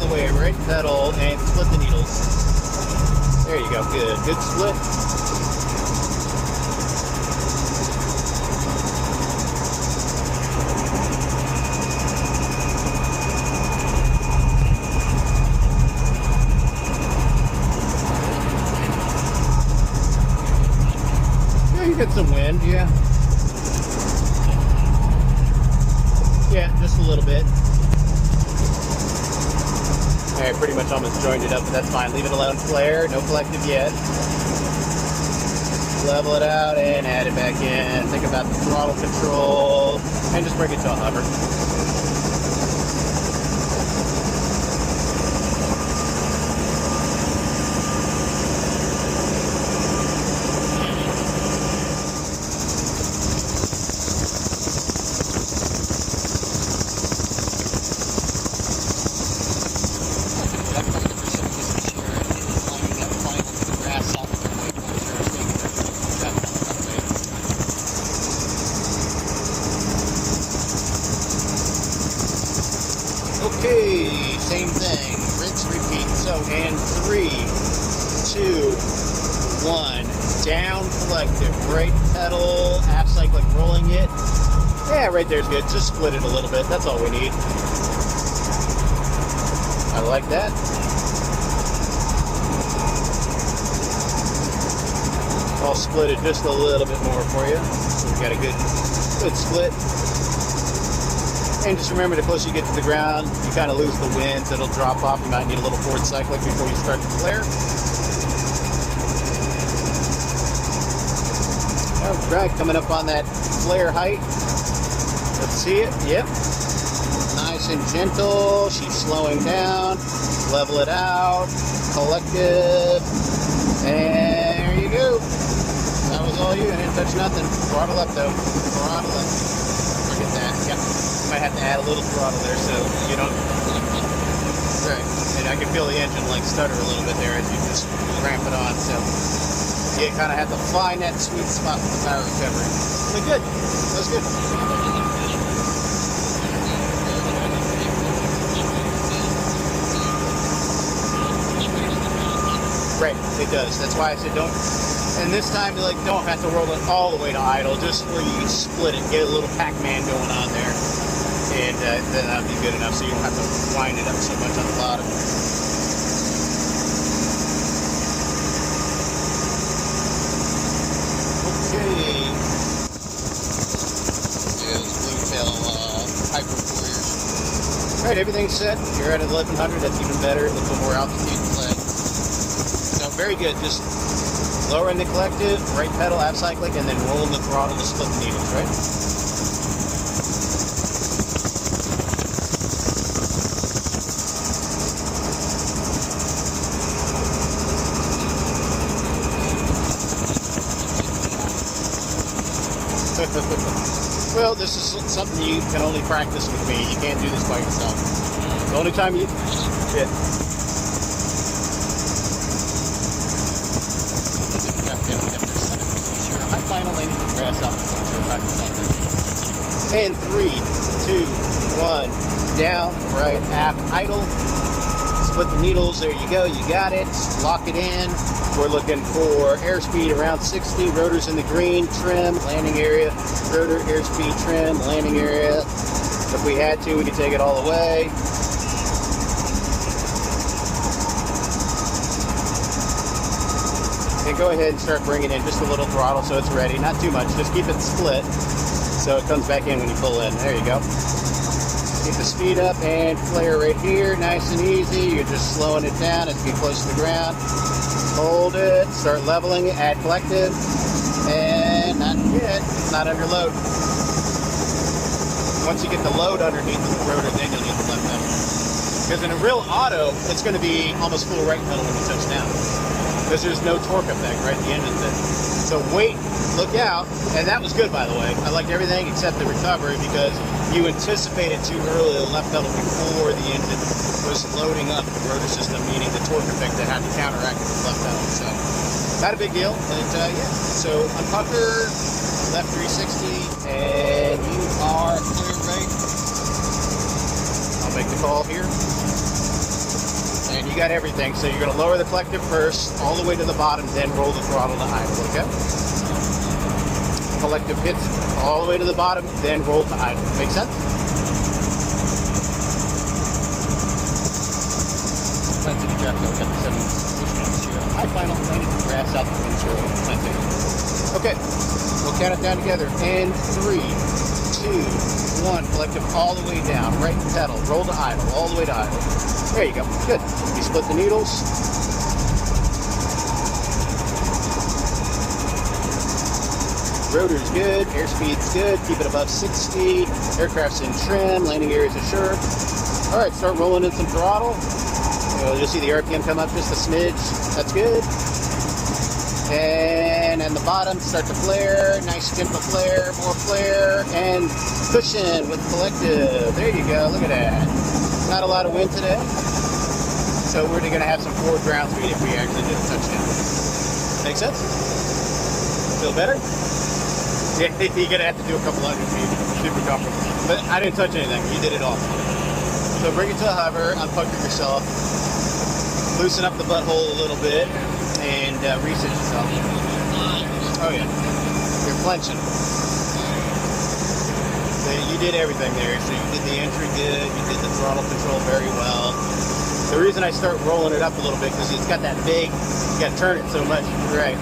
the way, right pedal, and split the needles. There you go, good. Good split. Yeah, you get some wind, yeah. Yeah, just a little bit. Alright, pretty much almost joined it up, but that's fine. Leave it alone. Flare, no collective yet. Level it out and add it back in. Think about the throttle control and just bring it to a hover. Okay, same thing. Rinse, repeat. So, and 3, 2, 1. Down collective. Brake pedal, half cyclic rolling it. Yeah, right there's good. Just split it a little bit. That's all we need. I like that. I'll split it just a little bit more for you. So we got a good split. And just remember, the closer you get to the ground, you kind of lose the wind, so it'll drop off. You might need a little forward cyclic before you start to flare. All right, coming up on that flare height. Let's see it. Yep. Nice and gentle. She's slowing down. Level it out. Collective. And there you go. That was all you. I didn't touch nothing. Throttle up, though. Throttle up. Forget that. Yep. Might have to add a little throttle there so you don't. Right. And I can feel the engine like stutter a little bit there as you just ramp it on. So you kind of have to find that sweet spot for the power recovery. But good. That was good. Right. It does. That's why I said don't. And this time, you don't have to roll it all the way to idle. Just where you can split it, get a little Pac-Man going on there. And then that'll be good enough so you don't have to wind it up so much on the bottom. Okay. There's Bluetail Hyper Warriors. Alright, everything's set. You're at 1100, that's even better. A little more altitude play. So very good. Just lowering the collective, brake pedal, half cyclic, and then rolling the throttle to split the needles, right? Well, this is something you can only practice with me. You can't do this by yourself. The only time you... Yeah. Final length of grass up. And 3, 2, 1. Down, right, aft, idle. Split the needles. There you go. You got it. Lock it in. We're looking for airspeed around 60. Rotors in the green. Trim. Landing area. Rotor, airspeed, trim. Landing area. If we had to, we could take it all away. And go ahead and start bringing in just a little throttle so it's ready. Not too much. Just keep it split so it comes back in when you pull in. There you go. Keep the speed up and flare right here. Nice and easy. You're just slowing it down as you get close to the ground. Hold it. Start leveling it. Add collective. And not yet. Not under load. Once you get the load underneath the rotor, then you'll get the left pedal. Because in a real auto, it's going to be almost full right pedal when you touch down. Because there's no torque effect right at the end of it. So wait, look out, and that was good, by the way. I liked everything except the recovery because you anticipated too early the left pedal before the engine was loading up the rotor system, meaning the torque effect that had to counteract with the left pedal. So not a big deal, but yeah. So unpucker, left 360, and you are clear, right? I'll make the call here. and you got everything. So you're going to lower the collective first, all the way to the bottom, then roll the throttle to idle, okay? Collective hits all the way to the bottom, then roll to idle. Make sense? Plenty of traffic. Got the 7 high final, landing the grass out the windshield. Plenty. Okay, we'll count it down together. And 3, 2, 1. Collective all the way down. Right pedal. Roll to idle. All the way to idle. There you go. Good. You split the needles. Rotor's good. Airspeed's good. Keep it above 60. Aircraft's in trim. Landing area's assured. All right, start rolling in some throttle. You'll see the RPM come up just a smidge. That's good. And the bottom, start to flare. Nice gentle flare, more flare, and cushion with collective. There you go. Look at that. Not a lot of wind today, so we're going to have some forward ground speed if we actually did a touchdown. Make sense? Feel better? Yeah, you're going to have to do a couple hundred feet. Super comfortable. But I didn't touch anything. You did it all. So bring it to a hover, unpucker yourself, loosen up the butthole a little bit, and reset yourself. Oh yeah, you're clenching. So you did everything there. So you did the entry good, you did the throttle control very well. The reason I start rolling it up a little bit because it's got that big, you got to turn it so much, right?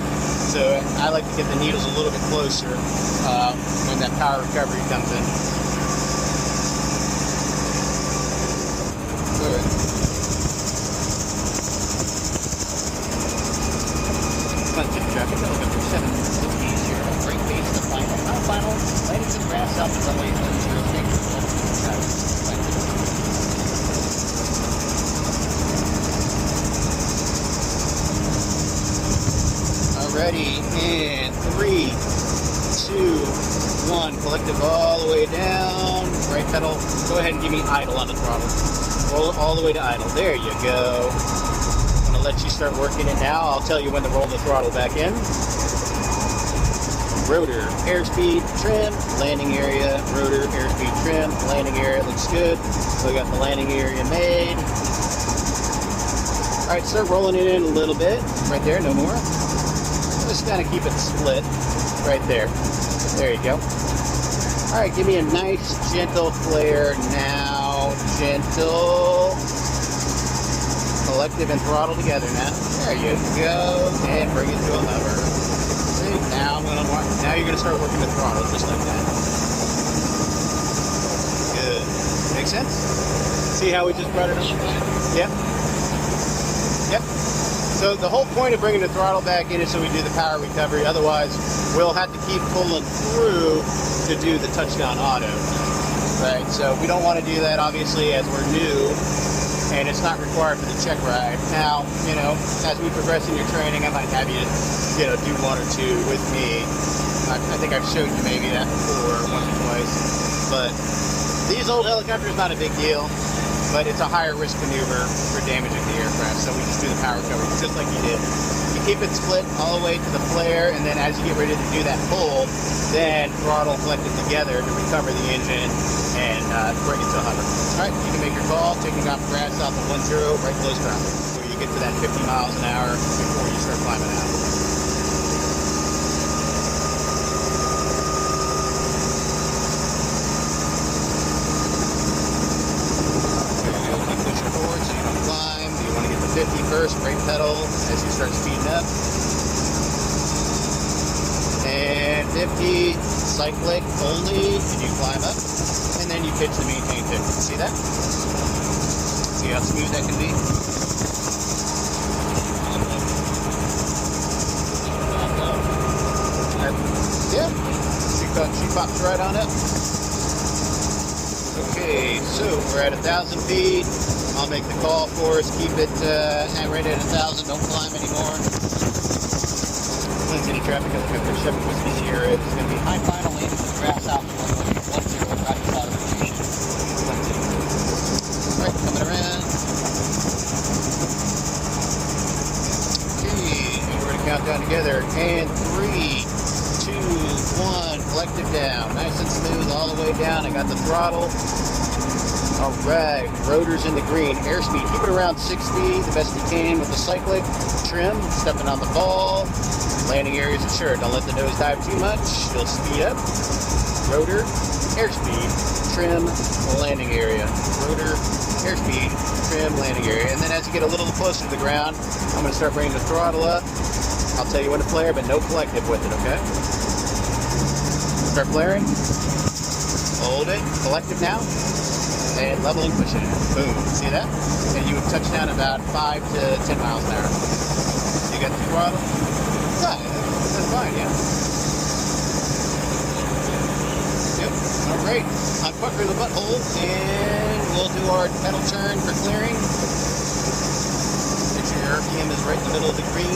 So I like to get the needles a little bit closer when that power recovery comes in. Good. Plenty of traffic. November 7th. Easier. Brake base to final. Not final. Landing to the grass out the runway 10. Alrighty, and 3, 2, 1. Collective all the way down. Right pedal. Go ahead and give me idle on the throttle. Roll it all the way to idle. There you go. I'm going to let you start working it now. I'll tell you when to roll the throttle back in. Rotor, airspeed, trim, landing area, rotor, airspeed, trim, landing area looks good. So we got the landing area made. Alright, start rolling it in a little bit. Right there, no more. Just kind of keep it split right there. There you go. Alright, give me a nice gentle flare now. Gentle. Collective and throttle together now. There you go. And bring it to a hover. See, now you're going to start working the throttle just like that. Good. Make sense? See how we just brought it up? Yep. Yep. So the whole point of bringing the throttle back in is so we do the power recovery. Otherwise, we'll have to keep pulling through to do the touchdown auto. Right? So we don't want to do that, obviously, as we're new. And it's not required for the check ride. Now, as we progress in your training, I might have you, do 1 or 2 with me. I think I've showed you maybe that before, once or twice. But these old helicopters, not a big deal. But it's a higher risk maneuver for damaging the aircraft. So we just do the power recovery just like you did. You keep it split all the way to the flare, and then as you get ready to do that pull, then throttle collected together to recover the engine and bring it to a hover. All right, you can make your call, taking off grass out to 10, right close ground. So you get to that 50 miles an hour before you start climbing out. Push it forward so you don't climb. You want to get to 50 first, brake pedal as you start speeding up. And 50, cyclic only, and you climb up. And then you pitch to maintain 50. See that? See how smooth that can be? Yeah. She pops right on up. Okay, so we're at 1,000 feet. I'll make the call for us. Keep it right at 1,000. Don't climb anymore. City traffic at the Chevy Whiskey Sierra. It's going to be high final landing to the grass out to 10, right bottom of the station. Alright, coming around. Okay, and we're going to count down together. And 3, 2, 1, collective down. Nice and smooth all the way down. I got the throttle. All right, rotors in the green. Airspeed, keep it around 60, the best you can with the cyclic. Trim, stepping on the ball. Landing areas assured. Don't let the nose dive too much. You'll speed up. Rotor, airspeed, trim, landing area. Rotor, airspeed, trim, landing area. And then as you get a little closer to the ground, I'm going to start bringing the throttle up. I'll tell you when to flare, but no collective with it, okay? Start flaring. Hold it. Collective now. And leveling, pushing it. Boom. See that? And you would touch down about 5 to 10 miles an hour. You got the throttle? Yeah, that's fine, yeah. Yep. All right. Unpucker the butthole, and we'll do our pedal turn for clearing. Make sure your RPM is right in the middle of the green.